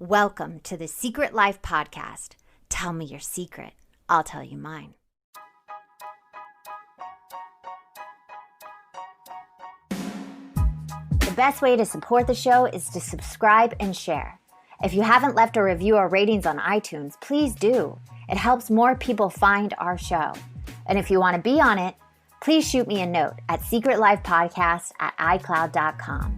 Welcome to the Secret Life Podcast. Tell me your secret. I'll tell you mine. The best way to support the show is to subscribe and share. If you haven't left a review or ratings on iTunes, please do. It helps more people find our show. And if you want to be on it, please shoot me a note at secretlifepodcast@icloud.com.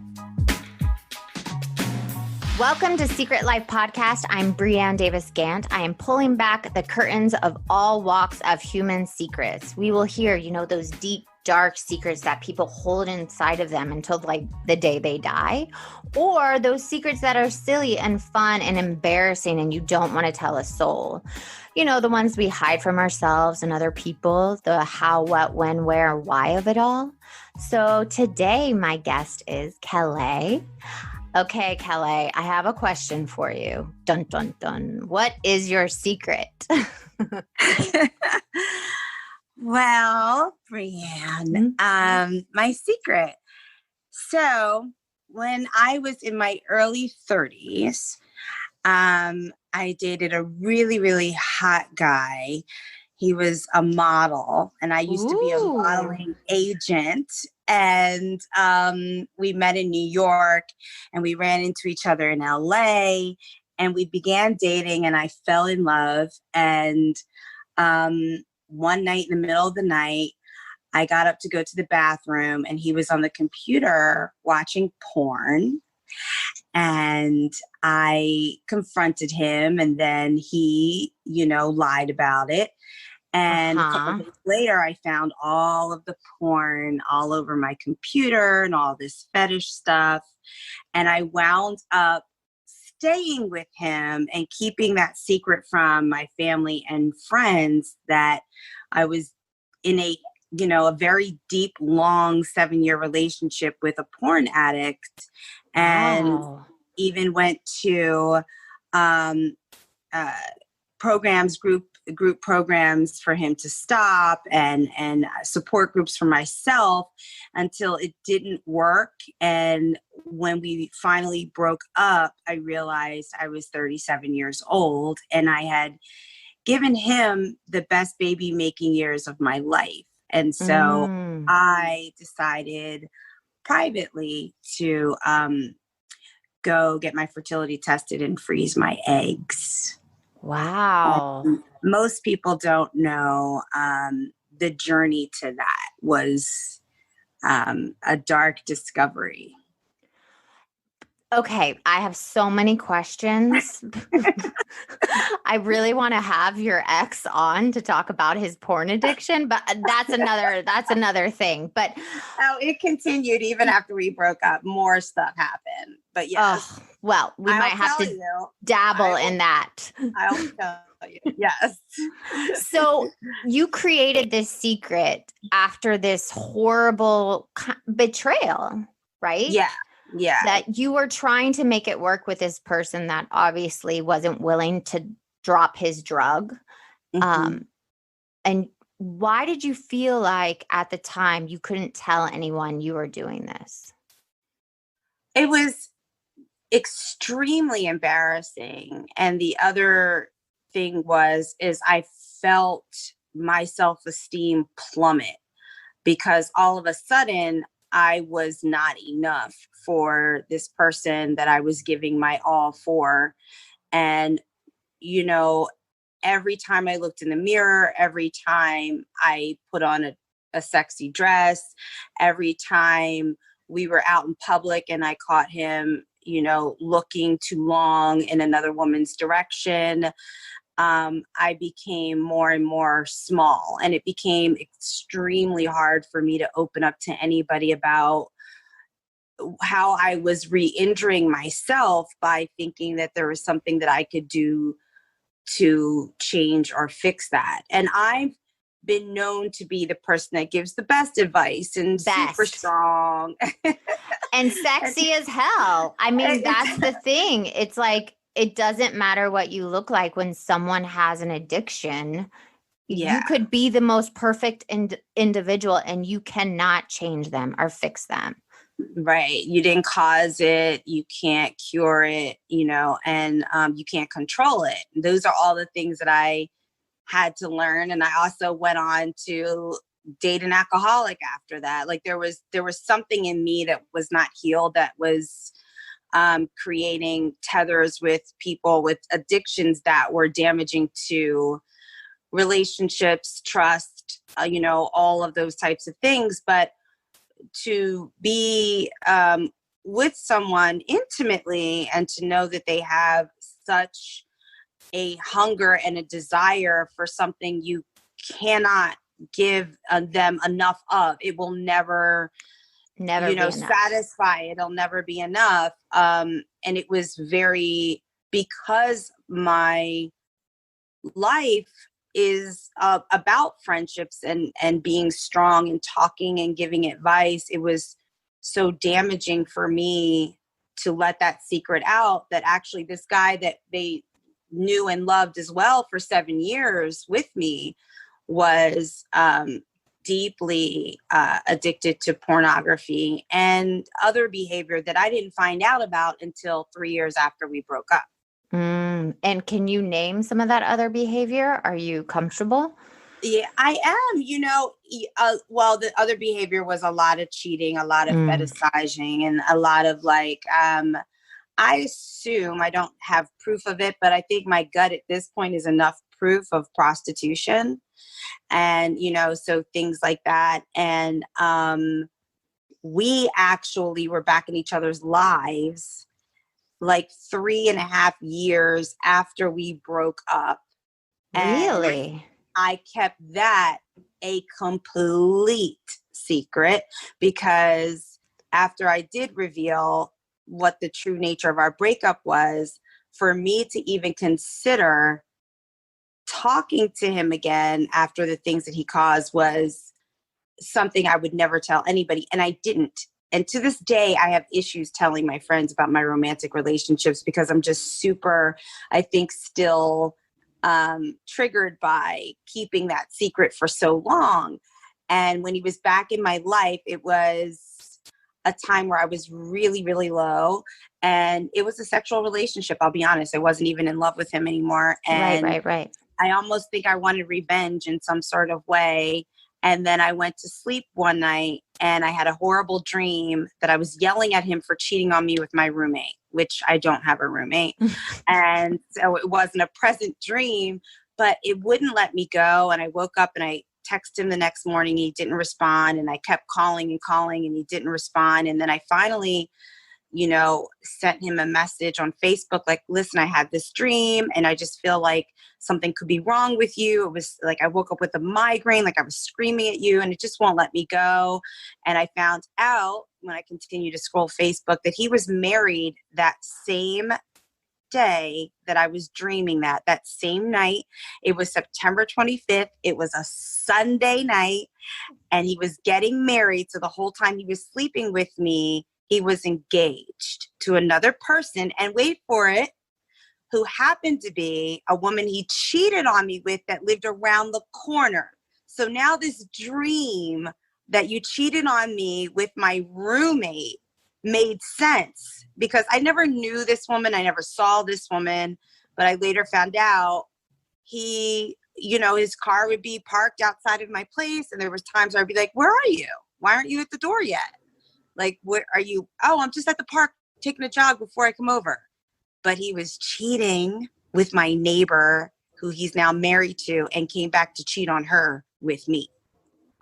Welcome to Secret Life Podcast. I'm Breanne Davis-Gant. I am pulling back the curtains of all walks of human secrets. We will hear, those deep, dark secrets that people hold inside of them until the day they die, or those secrets that are silly and fun and embarrassing and you don't want to tell a soul. The ones we hide from ourselves and other people, the how, what, when, where, why of it all. So today my guest is Kellee. Okay, Kellee, I have a question for you. Dun, dun, dun. What is your secret? Well, Breanne, my secret. So when I was in my early 30s, I dated a really, really hot guy. He was a model, and I used to be a modeling agent. And we met in New York, and we ran into each other in LA, and we began dating, and I fell in love. And one night in the middle of the night, I got up to go to the bathroom, and he was on the computer watching porn. And I confronted him, and then he, lied about it. And a couple days later, I found all of the porn all over my computer and all this fetish stuff. And I wound up staying with him and keeping that secret from my family and friends that I was in a very deep, long 7-year relationship with a porn addict. And even went to group programs for him to stop and support groups for myself until it didn't work. And when we finally broke up, I realized I was 37 years old and I had given him the best baby making years of my life. And so I decided privately to go get my fertility tested and freeze my eggs. Wow. Most people don't know the journey to that was a dark discovery. Okay, I have so many questions. I really want to have your ex on to talk about his porn addiction, but that's another thing. But it continued even after we broke up. More stuff happened. But yes. Well, we might have to dabble in that. I'll tell you. Yes. So you created this secret after this horrible betrayal, right? Yeah. Yeah. That you were trying to make it work with this person that obviously wasn't willing to drop his drug. And why did you feel like at the time you couldn't tell anyone you were doing this? It was extremely embarrassing. And the other thing is I felt my self-esteem plummet because all of a sudden I was not enough for this person that I was giving my all for. And, every time I looked in the mirror, every time I put on a sexy dress, every time we were out in public and I caught him, looking too long in another woman's direction, I became more and more small, and it became extremely hard for me to open up to anybody about how I was re-injuring myself by thinking that there was something that I could do to change or fix that. And I've been known to be the person that gives the best advice and super strong. And sexy as hell. I mean, that's the thing. It's like, it doesn't matter what you look like when someone has an addiction. Yeah. You could be the most perfect individual and you cannot change them or fix them. Right. You didn't cause it. You can't cure it, and you can't control it. Those are all the things that I had to learn. And I also went on to date an alcoholic after that. Like there was something in me that was not healed, that was creating tethers with people with addictions that were damaging to relationships, trust, all of those types of things. But to be with someone intimately and to know that they have such a hunger and a desire for something you cannot give them enough of, it will never be enough. Satisfy. It'll never be enough. And it was because my life is about friendships and being strong and talking and giving advice. It was so damaging for me to let that secret out, that actually this guy that they knew and loved as well for 7 years with me was deeply addicted to pornography and other behavior that I didn't find out about until 3 years after we broke up. And can you name some of that other behavior? Are you comfortable? Yeah, I am. Well, the other behavior was a lot of cheating, a lot of fetishizing, and a lot of I assume, I don't have proof of it, but I think my gut at this point is enough proof of prostitution. And, so things like that. And we actually were back in each other's lives like 3.5 years after we broke up. Really? And I kept that a complete secret, because after I did reveal what the true nature of our breakup was, for me to even consider talking to him again after the things that he caused was something I would never tell anybody. And I didn't. And to this day, I have issues telling my friends about my romantic relationships, because I'm just super, I think, still triggered by keeping that secret for so long. And when he was back in my life, it was a time where I was really, really low. And it was a sexual relationship. I'll be honest. I wasn't even in love with him anymore. And right. I almost think I wanted revenge in some sort of way. And then I went to sleep one night and I had a horrible dream that I was yelling at him for cheating on me with my roommate, which I don't have a roommate. And so it wasn't a pleasant dream, but it wouldn't let me go. And I woke up and I texted him the next morning. He didn't respond. And I kept calling and he didn't respond. And then I finally, sent him a message on Facebook, like, listen, I had this dream and I just feel like something could be wrong with you. It was like I woke up with a migraine, like I was screaming at you and it just won't let me go. And I found out when I continued to scroll Facebook that he was married that same day that I was dreaming that same night. It was September 25th. It was a Sunday night and he was getting married. So the whole time he was sleeping with me, he was engaged to another person, and wait for it, who happened to be a woman he cheated on me with that lived around the corner. So now this dream that you cheated on me with my roommate made sense, because I never knew this woman. I never saw this woman, but I later found out he, his car would be parked outside of my place. And there was times I'd be like, where are you? Why aren't you at the door yet? Like, where are you? Oh, I'm just at the park taking a jog before I come over. But he was cheating with my neighbor, who he's now married to, and came back to cheat on her with me.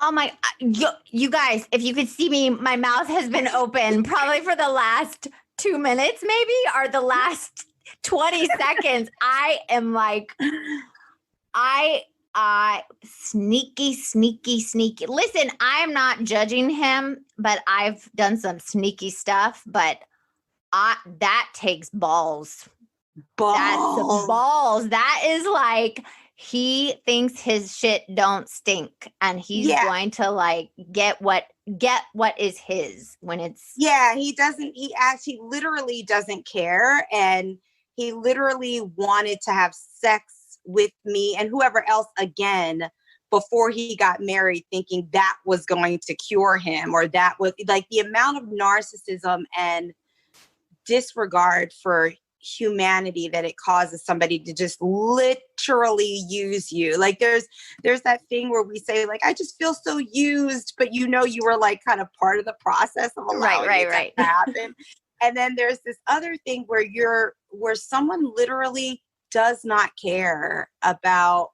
Oh my, you guys, if you could see me, my mouth has been open probably for the last 2 minutes, maybe, or the last 20 seconds. I am like, sneaky. Listen, I'm not judging him, but I've done some sneaky stuff, but that takes balls. That's balls. That is like, he thinks his shit don't stink and he's going to get what is his when it's. Yeah, he literally doesn't care. And he literally wanted to have sex with me and whoever else again before he got married, thinking that was going to cure him, or that was like the amount of narcissism and disregard for humanity that it causes somebody to just literally use you. Like there's that thing where we say like, I just feel so used, but you were like kind of part of the process of allowing it to happen. And then there's this other thing where someone literally does not care about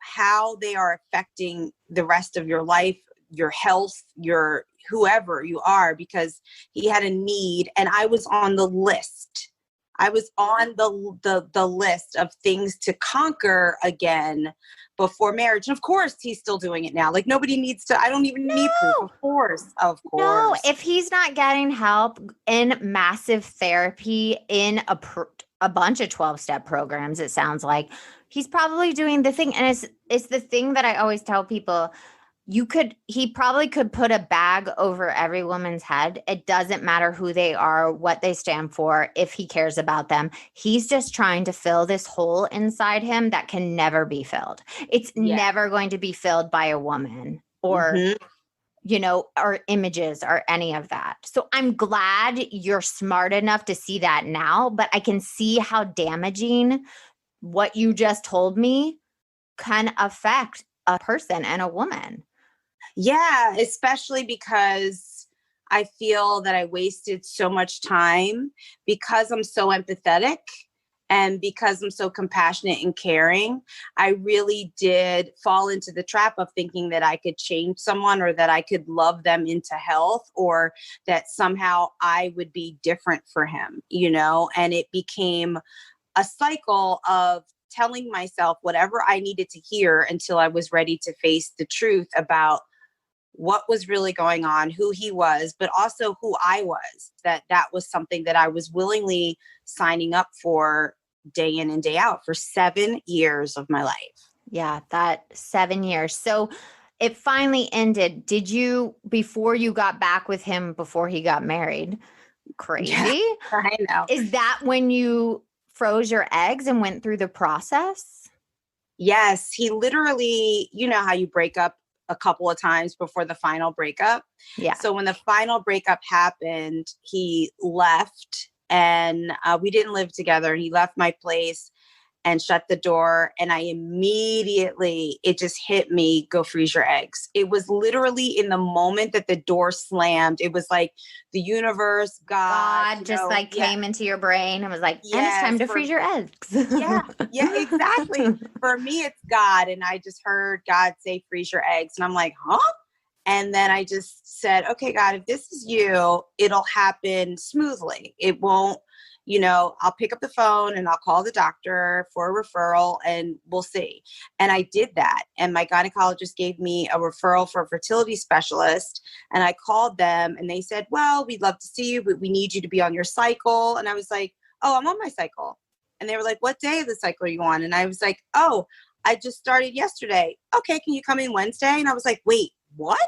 how they are affecting the rest of your life, your health, your whoever you are, because he had a need and I was on the list. I was on the list of things to conquer again before marriage. And of course, he's still doing it now. Like nobody needs to, I don't even need proof. Of course. No, if he's not getting help in massive therapy, in a bunch of 12-step programs, it sounds like he's probably doing the thing. And it's the thing that I always tell people. He probably could put a bag over every woman's head. It doesn't matter who they are, what they stand for, if he cares about them. He's just trying to fill this hole inside him that can never be filled. It's never going to be filled by a woman or, or images or any of that. So I'm glad you're smart enough to see that now, but I can see how damaging what you just told me can affect a person and a woman. Yeah, especially because I feel that I wasted so much time because I'm so empathetic and because I'm so compassionate and caring. I really did fall into the trap of thinking that I could change someone or that I could love them into health or that somehow I would be different for him, and it became a cycle of telling myself whatever I needed to hear until I was ready to face the truth about what was really going on, who he was, but also who I was, that was something that I was willingly signing up for day in and day out for 7 years of my life. Yeah, that 7 years. So it finally ended. Did you, before you got back with him, before he got married, crazy? Yeah, I know. Is that when you froze your eggs and went through the process? Yes, he literally, you know how you break up a couple of times before the final breakup. Yeah. So when the final breakup happened, he left and we didn't live together. He left my place and shut the door. And I immediately, it just hit me, go freeze your eggs. It was literally in the moment that the door slammed. It was like the universe, God just came into your brain and was like, and it's time to freeze your eggs. Yeah, exactly. For me, it's God. And I just heard God say, freeze your eggs. And I'm like, huh? And then I just said, okay, God, if this is you, it'll happen smoothly. It won't, I'll pick up the phone and I'll call the doctor for a referral and we'll see. And I did that. And my gynecologist gave me a referral for a fertility specialist. And I called them and they said, well, we'd love to see you, but we need you to be on your cycle. And I was like, oh, I'm on my cycle. And they were like, what day of the cycle are you on? And I was like, oh, I just started yesterday. Okay, can you come in Wednesday? And I was like, wait, what?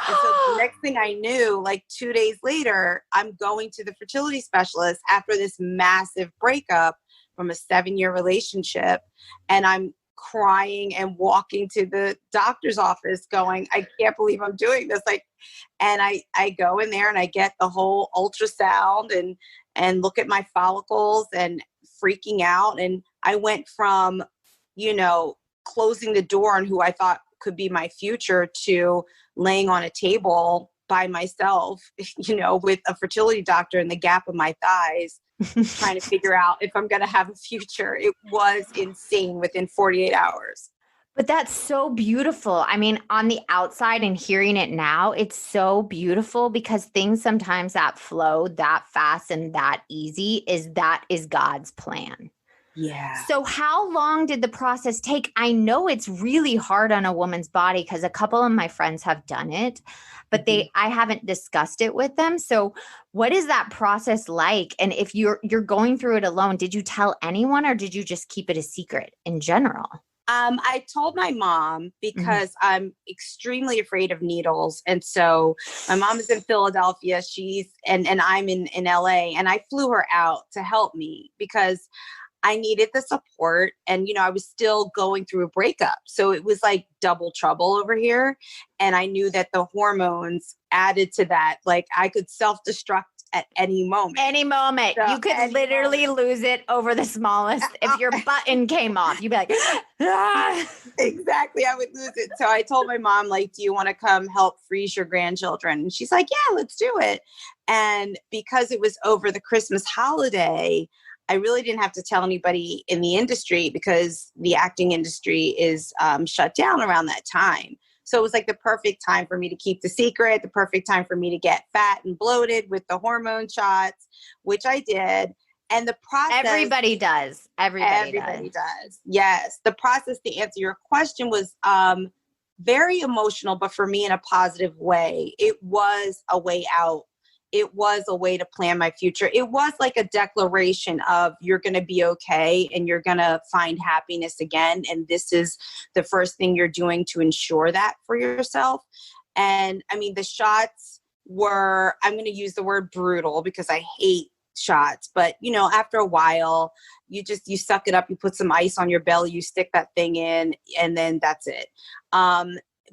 And so the next thing I knew, like 2 days later, I'm going to the fertility specialist after this massive breakup from a 7-year relationship. And I'm crying and walking to the doctor's office going, I can't believe I'm doing this. And I go in there and I get the whole ultrasound and look at my follicles and freaking out. And I went from, closing the door on who I thought could be my future to laying on a table by myself, with a fertility doctor in the gap of my thighs, trying to figure out if I'm going to have a future. It was insane within 48 hours. But that's so beautiful. I mean, on the outside and hearing it now, it's so beautiful because things sometimes that flow that fast and that easy that is God's plan. Yeah. So how long did the process take? I know it's really hard on a woman's body because a couple of my friends have done it, but I haven't discussed it with them. So what is that process like? And if you're going through it alone, did you tell anyone or did you just keep it a secret in general? I told my mom because I'm extremely afraid of needles. And so my mom is in Philadelphia. And I'm in LA, and I flew her out to help me because I needed the support, and, I was still going through a breakup. So it was like double trouble over here. And I knew that the hormones added to that. Like I could self-destruct at any moment. Any moment. So You could literally lose it over the smallest. If your button came off, you'd be like, ah. Exactly. I would lose it. So I told my mom, like, do you want to come help freeze your grandchildren? And she's like, yeah, let's do it. And because it was over the Christmas holiday, I really didn't have to tell anybody in the industry because the acting industry is shut down around that time. So it was like the perfect time for me to keep the secret, the perfect time for me to get fat and bloated with the hormone shots, which I did. And the process. Everybody does. Everybody does. Yes. The process, to answer your question, was very emotional, but for me in a positive way. It was a way out. It was a way to plan my future. It was like a declaration of you're going to be okay and you're going to find happiness again. And this is the first thing you're doing to ensure that for yourself. And I mean, the shots were, I'm going to use the word brutal because I hate shots, but after a while you suck it up, you put some ice on your belly, you stick that thing in, and then that's it.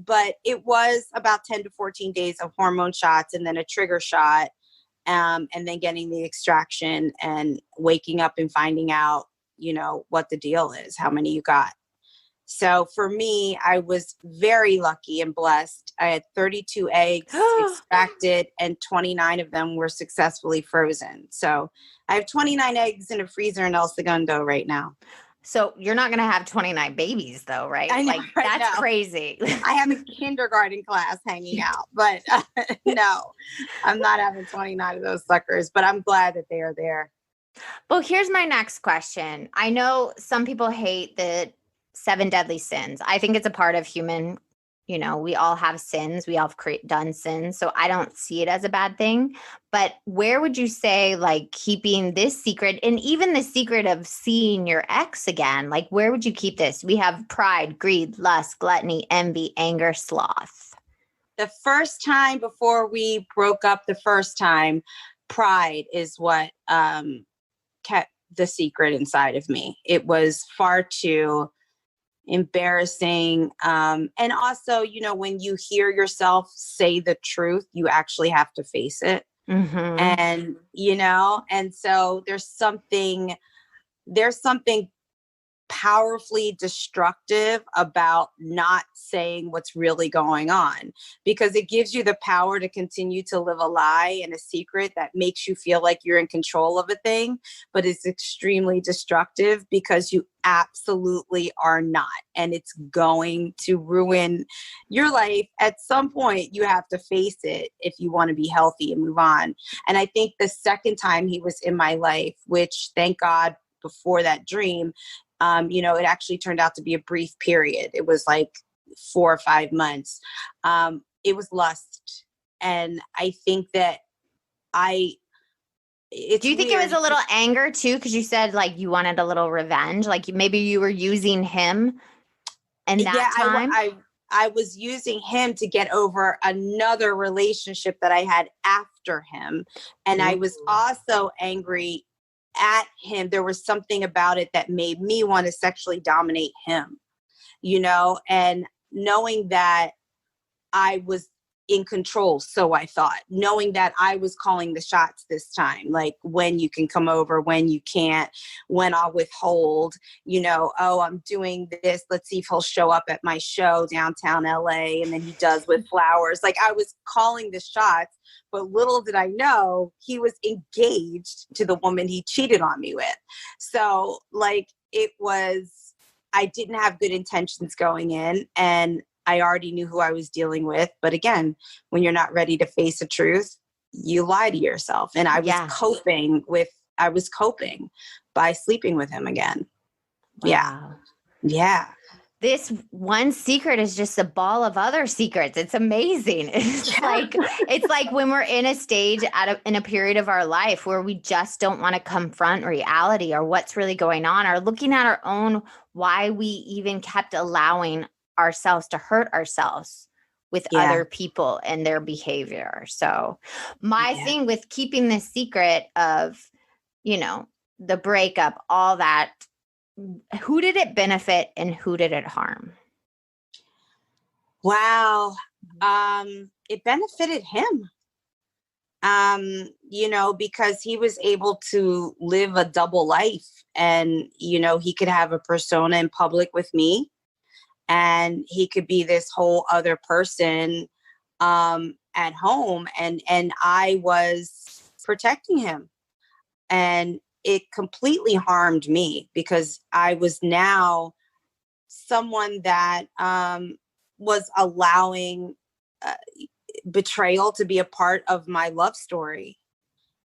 But it was about 10 to 14 days of hormone shots and then a trigger shot, and then getting the extraction and waking up and finding out, what the deal is, how many you got. So for me, I was very lucky and blessed. I had 32 eggs extracted and 29 of them were successfully frozen. So I have 29 eggs in a freezer in El Segundo right now. So you're not going to have 29 babies though, right? I know, like that's crazy. I have a kindergarten class hanging out, but no, I'm not having 29 of those suckers, but I'm glad that they are there. Well, here's my next question. I know some people hate the 7 deadly sins. I think it's a part of human, we all have sins. We all have done sins. So I don't see it as a bad thing. But where would you say like keeping this secret and even the secret of seeing your ex again, like where would you keep this? We have pride, greed, lust, gluttony, envy, anger, sloth. The first time before we broke up the first time, pride is what kept the secret inside of me. It was far too embarrassing. And also, when you hear yourself say the truth, you actually have to face it. Mm-hmm. And, and so there's something powerfully destructive about not saying what's really going on, because it gives you the power to continue to live a lie and a secret that makes you feel like you're in control of a thing, but it's extremely destructive because you absolutely are not. And it's going to ruin your life. At some point, you have to face it if you want to be healthy and move on. And I think the second time he was in my life, which thank God before that dream, it actually turned out to be a brief period. It was like 4 or 5 months. It was lust. And I think that do you think weird. It was a little anger too? Because you said like you wanted a little revenge, like maybe you were using him in that time? I was using him to get over another relationship that I had after him. And I was also angry at him. There was something about it that made me want to sexually dominate him, and knowing that I was in control. So I thought, knowing that I was calling the shots this time, like when you can come over, when you can't, when I'll withhold, oh, I'm doing this. Let's see if he'll show up at my show downtown LA. And then he does with flowers. Like I was calling the shots, but little did I know he was engaged to the woman he cheated on me with. So like I didn't have good intentions going in, and I already knew who I was dealing with. But again, when you're not ready to face the truth, you lie to yourself. And I was coping by sleeping with him again. Wow. Yeah. This one secret is just a ball of other secrets. It's amazing. It's like when we're in a stage in a period of our life where we just don't want to confront reality or what's really going on, or looking at our own, why we even kept allowing ourselves to hurt ourselves with other people and their behavior. So my thing with keeping this secret of, the breakup, all that, who did it benefit and who did it harm? Wow. It benefited him. Because he was able to live a double life, and, he could have a persona in public with me, and he could be this whole other person, at home. And I was protecting him, and it completely harmed me because I was now someone that, was allowing, uh, betrayal to be a part of my love story.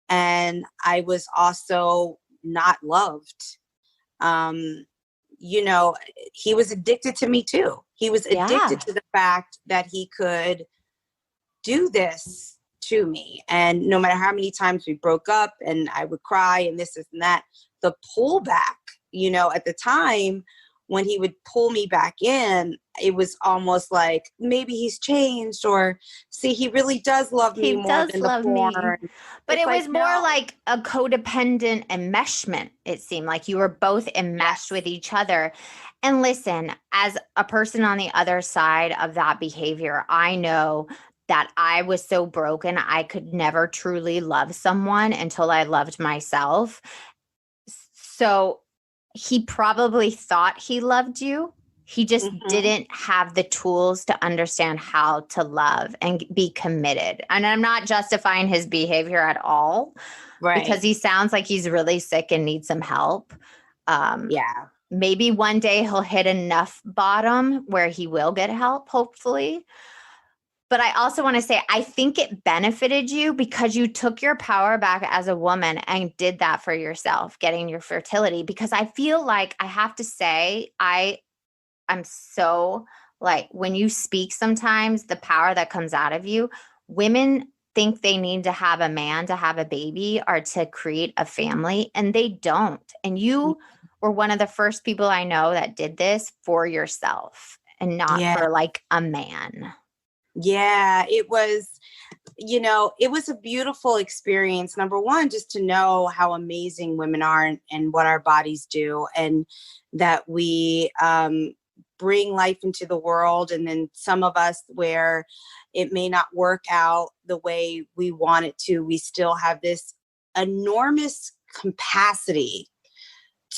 And I was also not loved. Um, he was addicted to me too. He was addicted to the fact that he could do this to me. And no matter how many times we broke up and I would cry and this and that, the pullback, at the time when he would pull me back in, it was almost like maybe he's changed, or see, he really does love me more than the porn. But it was more like a codependent enmeshment. It seemed like you were both enmeshed with each other. And listen, as a person on the other side of that behavior, I know that I was so broken, I could never truly love someone until I loved myself. So he probably thought he loved you. He just didn't have the tools to understand how to love and be committed. And I'm not justifying his behavior at all, right? Because he sounds like he's really sick and needs some help. Maybe one day he'll hit enough bottom where he will get help, hopefully. But I also want to say, I think it benefited you because you took your power back as a woman and did that for yourself, getting your fertility. Because I feel like I have to say, I'm so like, when you speak sometimes, the power that comes out of you, women think they need to have a man to have a baby or to create a family, and they don't. And you were one of the first people I know that did this for yourself and not for like a man. Yeah, it was a beautiful experience. Number one, just to know how amazing women are and what our bodies do, and that we bring life into the world. And then some of us, where it may not work out the way we want it to, we still have this enormous capacity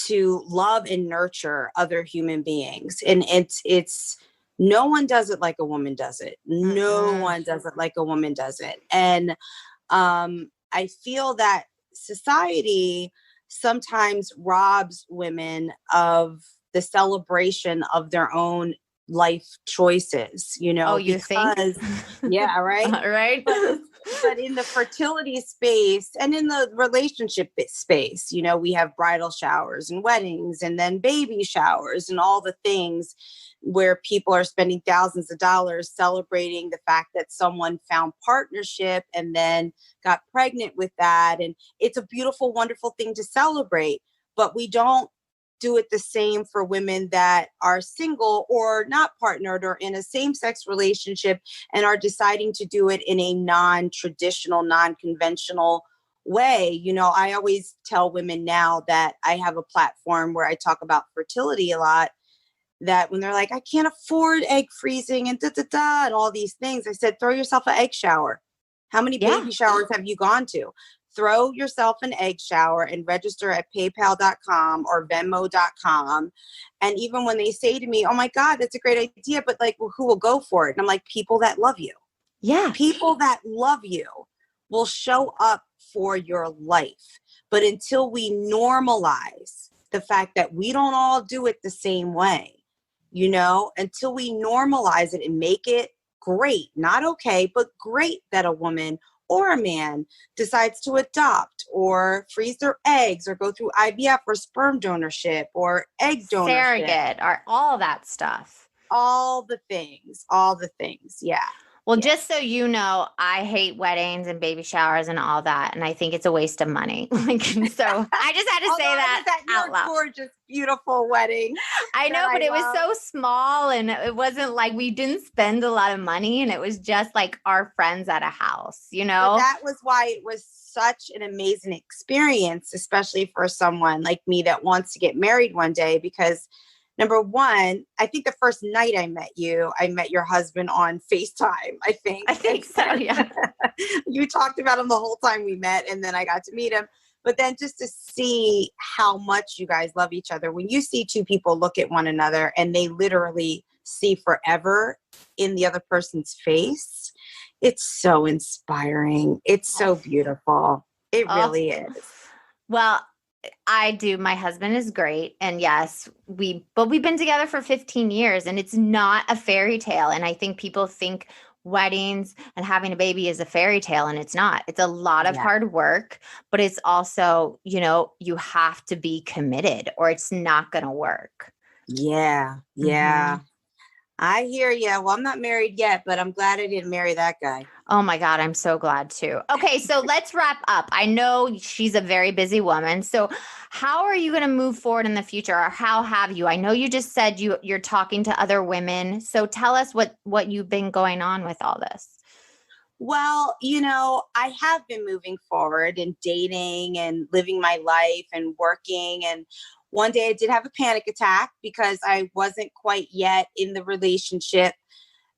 to love and nurture other human beings. And it's no one does it like a woman does it. No one does it like a woman does it. And I feel that society sometimes robs women of the celebration of their own life choices, Oh, you think? Yeah, right. Right. But in the fertility space and in the relationship space, we have bridal showers and weddings and then baby showers and all the things where people are spending thousands of dollars celebrating the fact that someone found partnership and then got pregnant with that. And it's a beautiful, wonderful thing to celebrate, but we don't do it the same for women that are single or not partnered or in a same-sex relationship and are deciding to do it in a non-traditional, non-conventional way. I always tell women now that I have a platform where I talk about fertility a lot, that when they're like, I can't afford egg freezing and and all these things, I said, throw yourself an egg shower. How many baby showers have you gone to? Throw yourself an egg shower and register at paypal.com or venmo.com. And even when they say to me, oh my God, that's a great idea, but like, well, who will go for it? And I'm like, people that love you. Yeah. People that love you will show up for your life. But until we normalize the fact that we don't all do it the same way, until we normalize it and make it great, not okay, but great that a woman or a man decides to adopt or freeze their eggs or go through IVF or sperm donorship or egg donorship. Surrogate or all that stuff. All the things. Yeah. Well, just so you know, I hate weddings and baby showers and all that. And I think it's a waste of money. So I just had to say that out loud. Gorgeous, beautiful wedding. I know, but it was so small and it wasn't like we didn't spend a lot of money, and it was just like our friends at a house, But that was why it was such an amazing experience, especially for someone like me that wants to get married one day, because number one, I think the first night I met your husband on FaceTime, I think. I think so, yeah. You talked about him the whole time we met, and then I got to meet him. But then just to see how much you guys love each other, when you see two people look at one another and they literally see forever in the other person's face, it's so inspiring. It's so beautiful. It really is. Well, I do. My husband is great. And yes, we've been together for 15 years and it's not a fairy tale. And I think people think weddings and having a baby is a fairy tale, and it's not. It's a lot of hard work, but it's also, you have to be committed or it's not going to work. Yeah. Yeah. Mm-hmm. I hear you. Well, I'm not married yet, but I'm glad I didn't marry that guy. Oh my God, I'm so glad too. Okay, so let's wrap up. I know she's a very busy woman. So how are you going to move forward in the future, or how have you? I know you just said you're talking to other women. So tell us what you've been going on with all this. Well, I have been moving forward and dating and living my life and working. And one day I did have a panic attack because I wasn't quite yet in the relationship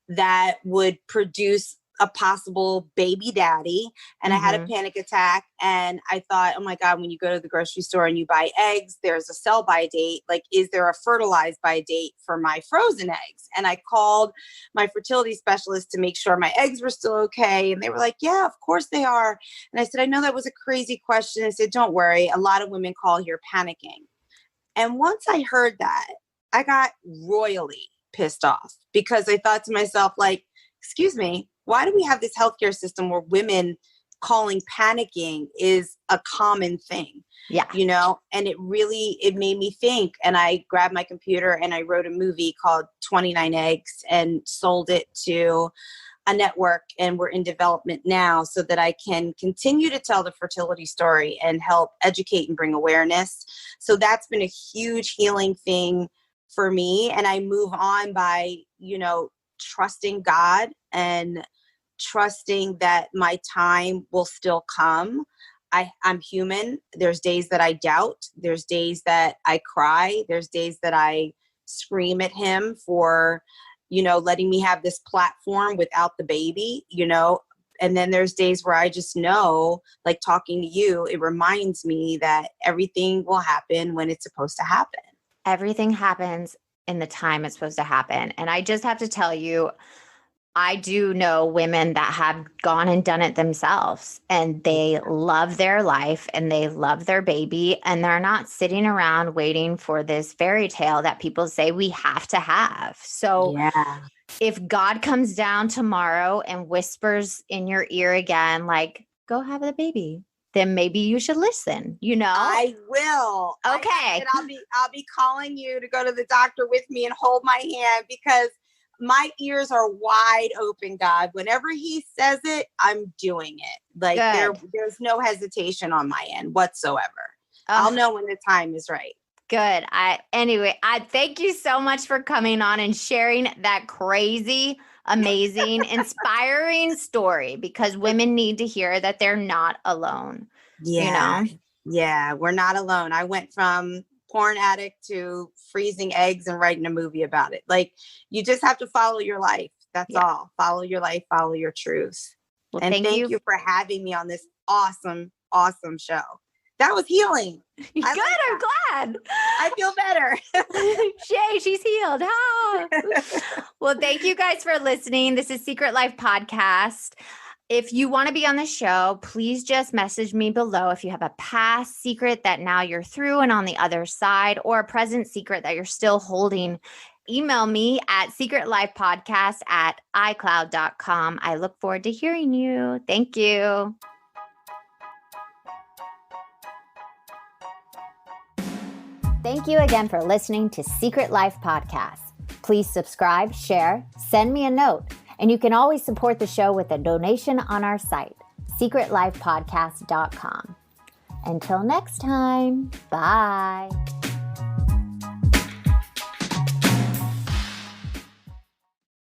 that would produce a possible baby daddy. And I had a panic attack, and I thought, oh my God, when you go to the grocery store and you buy eggs, there's a sell by date. Like, is there a fertilize by date for my frozen eggs? And I called my fertility specialist to make sure my eggs were still okay. And they were like, yeah, of course they are. And I said, I know that was a crazy question. I said, don't worry. A lot of women call here panicking. And once I heard that, I got royally pissed off, because I thought to myself, like, excuse me, why do we have this healthcare system where women calling panicking is a common thing? Yeah. And it made me think. And I grabbed my computer and I wrote a movie called 29 Eggs and sold it to a network, and we're in development now so that I can continue to tell the fertility story and help educate and bring awareness. So that's been a huge healing thing for me. And I move on by, trusting God and trusting that my time will still come. I'm human. There's days that I doubt. There's days that I cry. There's days that I scream at him for letting me have this platform without the baby, and then there's days where I just know, like talking to you, it reminds me that everything will happen when it's supposed to happen. Everything happens in the time it's supposed to happen. And I just have to tell you, I do know women that have gone and done it themselves, and they love their life and they love their baby, and they're not sitting around waiting for this fairy tale that people say we have to have. So if God comes down tomorrow and whispers in your ear again, like, go have the baby, then maybe you should listen, I will. Okay. I'll be calling you to go to the doctor with me and hold my hand, because my ears are wide open, God. Whenever he says it, I'm doing it. Like there's no hesitation on my end whatsoever. I'll know when the time is right. Good. I thank you so much for coming on and sharing that crazy, amazing, inspiring story, because women need to hear that they're not alone. Yeah. Yeah. We're not alone. I went from porn addict to freezing eggs and writing a movie about it. Like, you just have to follow your life. That's all. Follow your life, follow your truth. Well, and thank you for having me on this awesome, awesome show. That was healing. Good. I'm glad. I feel better. Shay, she's healed. Ah. Well, thank you guys for listening. This is Secret Life Podcast. If you want to be on the show, please just message me below if you have a past secret that now you're through and on the other side, or a present secret that you're still holding. Email me at secretlifepodcast@icloud.com. I look forward to hearing you. Thank you. Thank you again for listening to Secret Life Podcast. Please subscribe, share, send me a note. And you can always support the show with a donation on our site, secretlifepodcast.com. Until next time, bye.